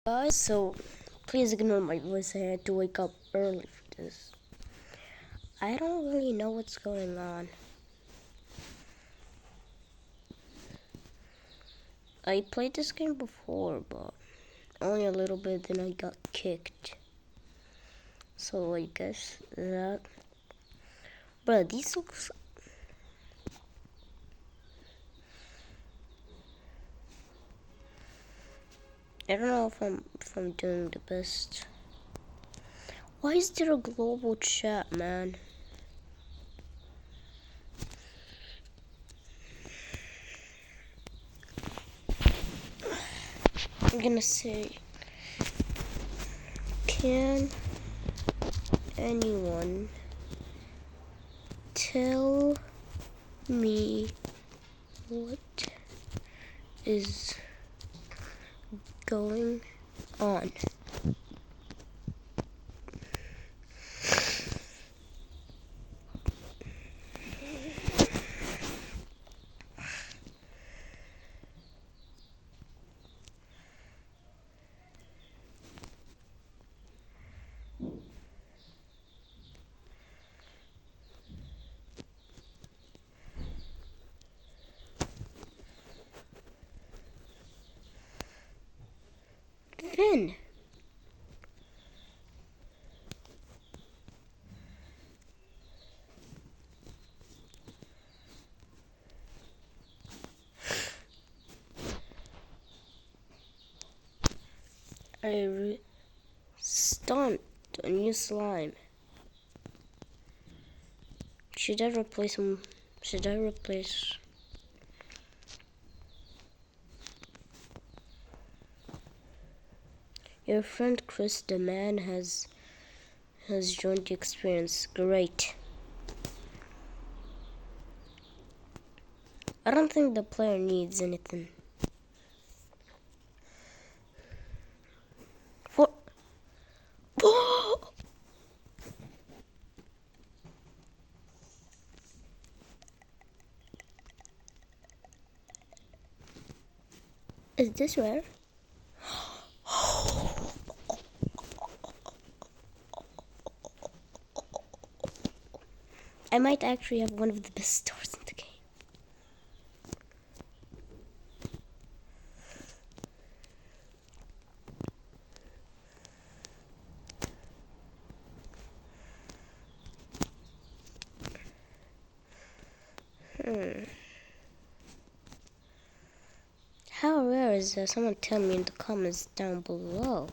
Guys, so please ignore my voice. I had to wake up early for this. I don't really know what's going on. I played this game before, but only a little bit, then I got kicked. So I guess that. But these looks. I don't know if I'm doing the best. Why is there a global chat, man? I'm gonna say, can anyone tell me what is going on? Finn. I stunned a new slime. Should I replace him? Should I replace? Your friend Chris the man has joined the experience. Great. I don't think the player needs anything. For is this rare? I might actually have one of the best stores in the game. How rare is that? Someone tell me in the comments down below.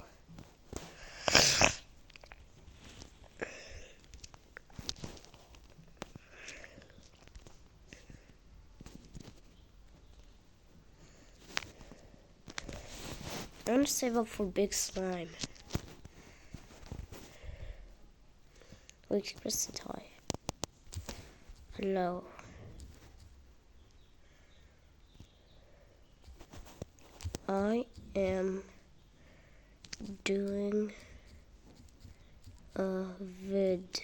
I'm gonna save up for big slime. Wait, press the tie. Hello. I am doing a vid.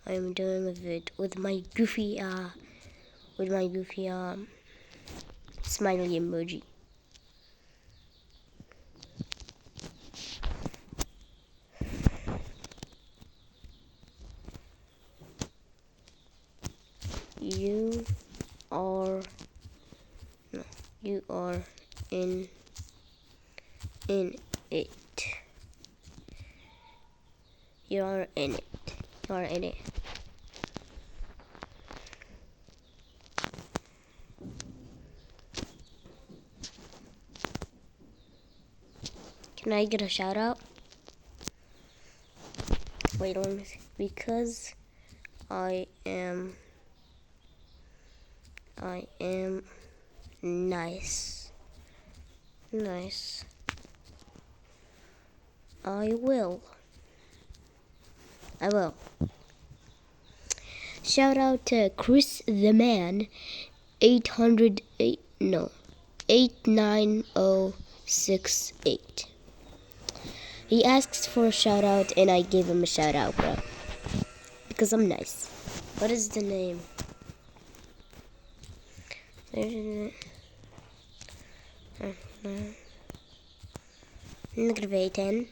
I'm doing a vid with my goofy smiley emoji. You are in it. You are in it. You are in it. Can I get a shout out? Wait, let me see. Because I am nice. Nice. I will. Shout out to Chris the man 89068. He asks for a shout out and I gave him a shout out, bro. Because I'm nice. What is the name? Negative 18.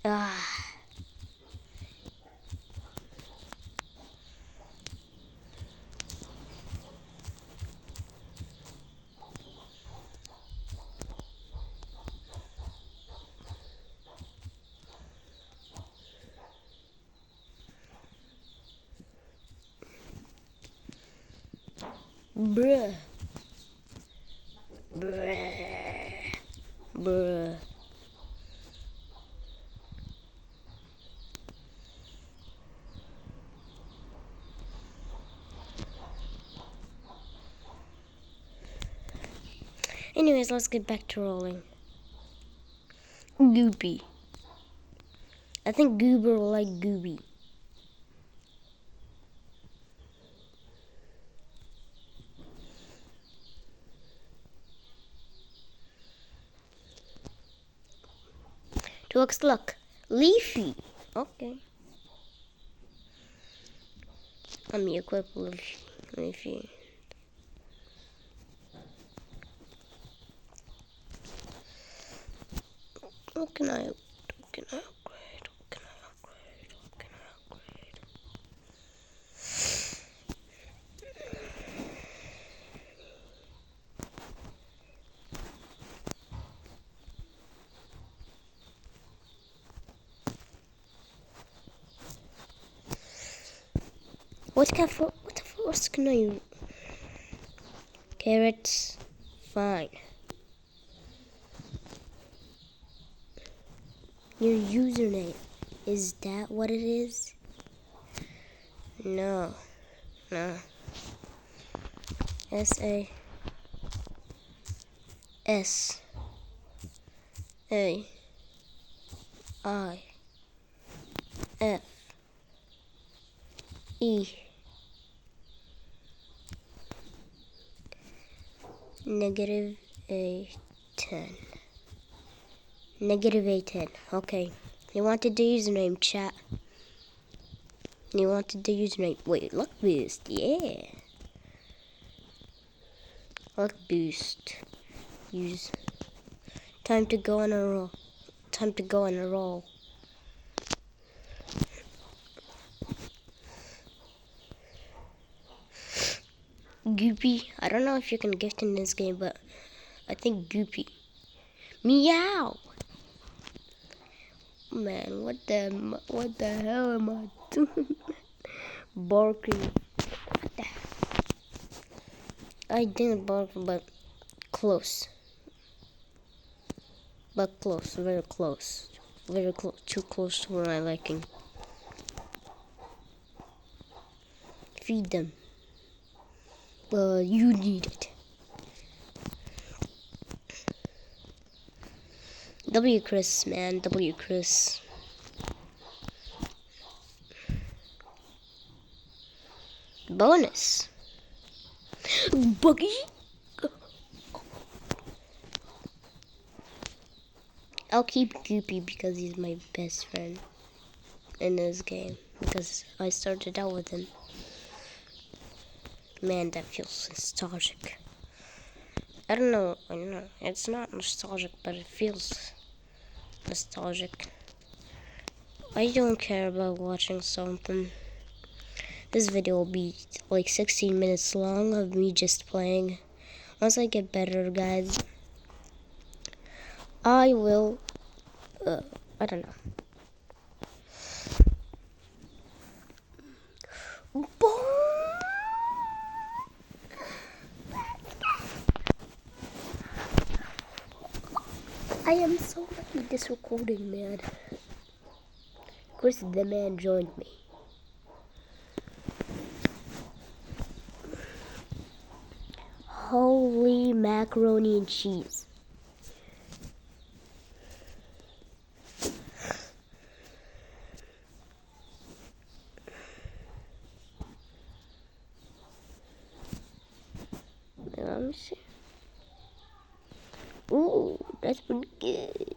Ah. Bruh. Bruh. Bruh. Anyways, let's get back to rolling. Goopy. I think Goober will like Gooby. Look. Leafy. Okay. Let me equip Leafy. What can I upgrade? What can I upgrade? What else can I? Carrots. Fine. Your username. Is that what it is? No. S-A-S-A-F-E negative A10. Negative A10. Okay. You wanted the username, chat. You wanted the username. Wait, luck boost. Yeah. Luck boost. Use. Time to go on a roll. Goopy. I don't know if you can gift in this game, but I think Goopy. Meow. Man, what the hell am I doing? Barking. What the hell? I didn't bark, but close. But close, very close. Very close, too close to where I liking. Feed them. Well, you need it. W Chris, man, W Chris. Bonus. Buggy. I'll keep Goopy because he's my best friend in this game. Because I started out with him. Man, that feels nostalgic. I don't know. It's not nostalgic, but it feels nostalgic. I don't care about watching something. This video will be like 16 minutes long of me just playing. Once I get better, guys, I will, I don't know. I am so lucky this recording, man. Chris the man joined me. Holy macaroni and cheese. Let me see. Ooh, that's pretty good.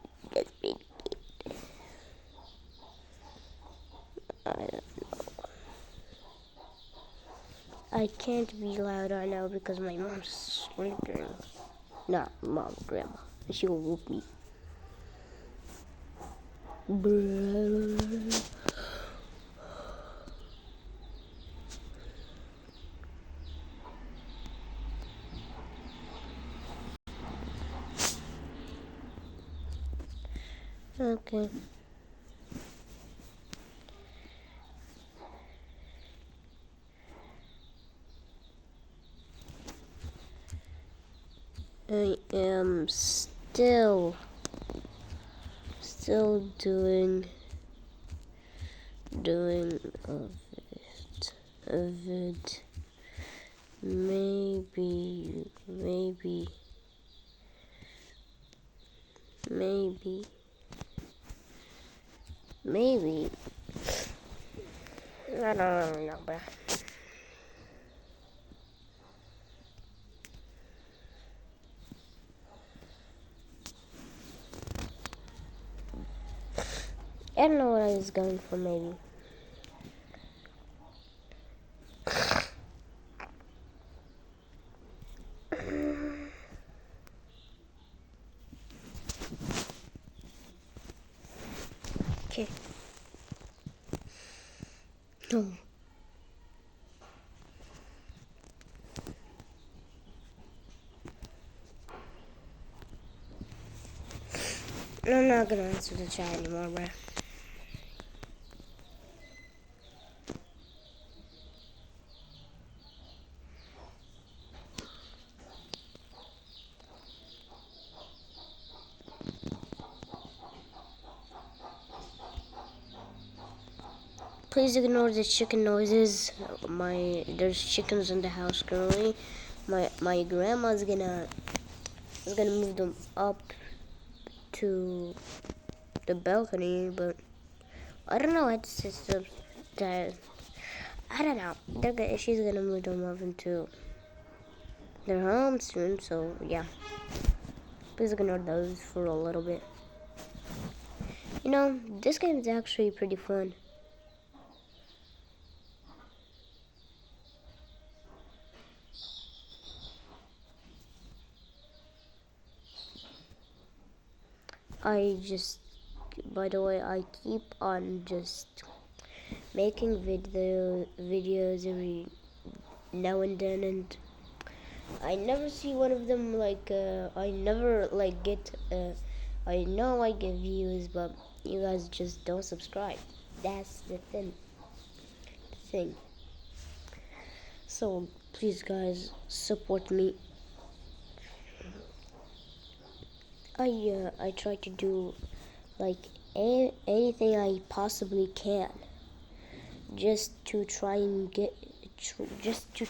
I don't know. I can't be loud right now because my mom's sleeping. Not mom, grandma. She will whoop me. Bruh. Okay. I am still doing a vid. Maybe I don't really know, but I don't know what I was going for. Maybe. Okay. No. I'm not gonna answer the chat anymore, bruh. Please ignore the chicken noises. There's chickens in the house currently. My grandma's gonna move them up to the balcony, but I don't know. It's just that I don't know. She's gonna move them up into their home soon. So yeah, please ignore those for a little bit. You know, this game is actually pretty fun. By the way, I keep on just making videos every now and then, and I never see one of them. I never get. I know I get views, but you guys just don't subscribe. That's the thing. So please, guys, support me. I try to do like anything I possibly can, just to try and just to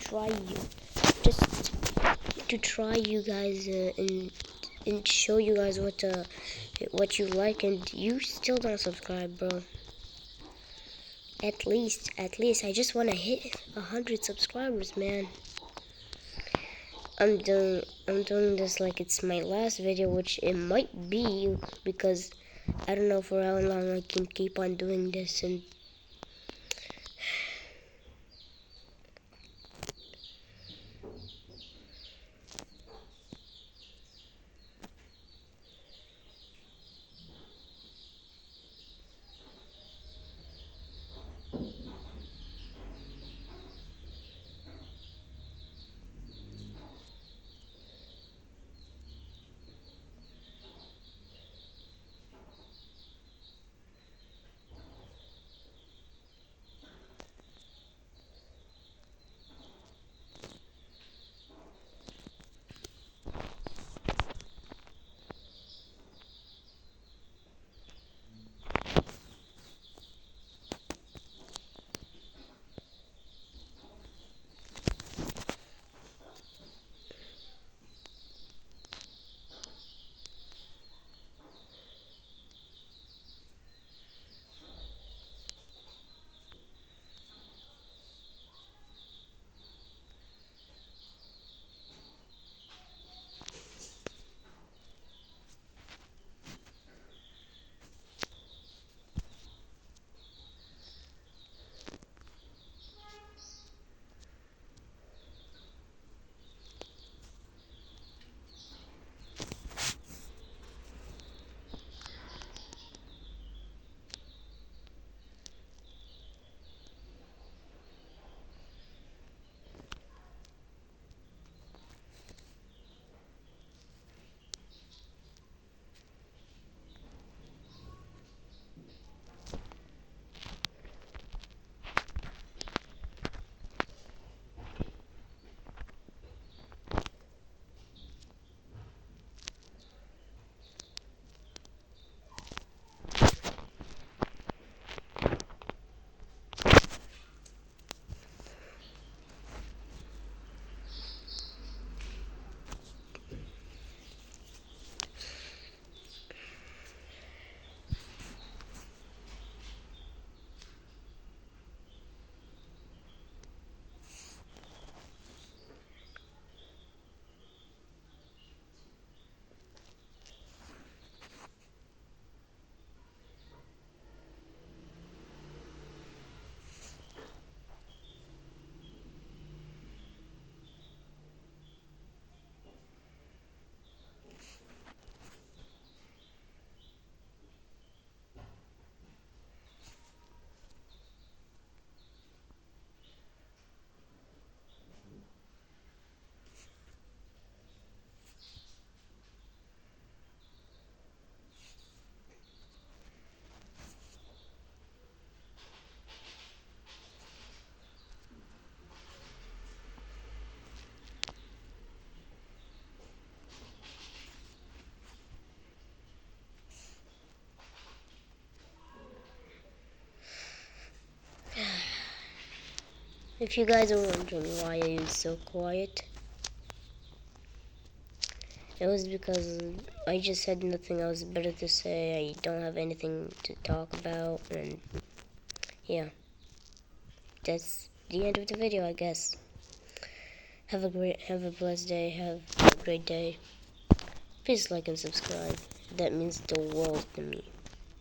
try you guys and show you guys what you like, and you still don't subscribe, bro. At least I just want to hit 100 subscribers, man. I'm doing this like it's my last video, which it might be, because I don't know for how long I can keep on doing this. And If you guys are wondering why I was so quiet, it was because I just had nothing else better to say. I don't have anything to talk about, and yeah, that's the end of the video, I guess. Have a blessed day. Have a great day. Please like and subscribe. That means the world to me.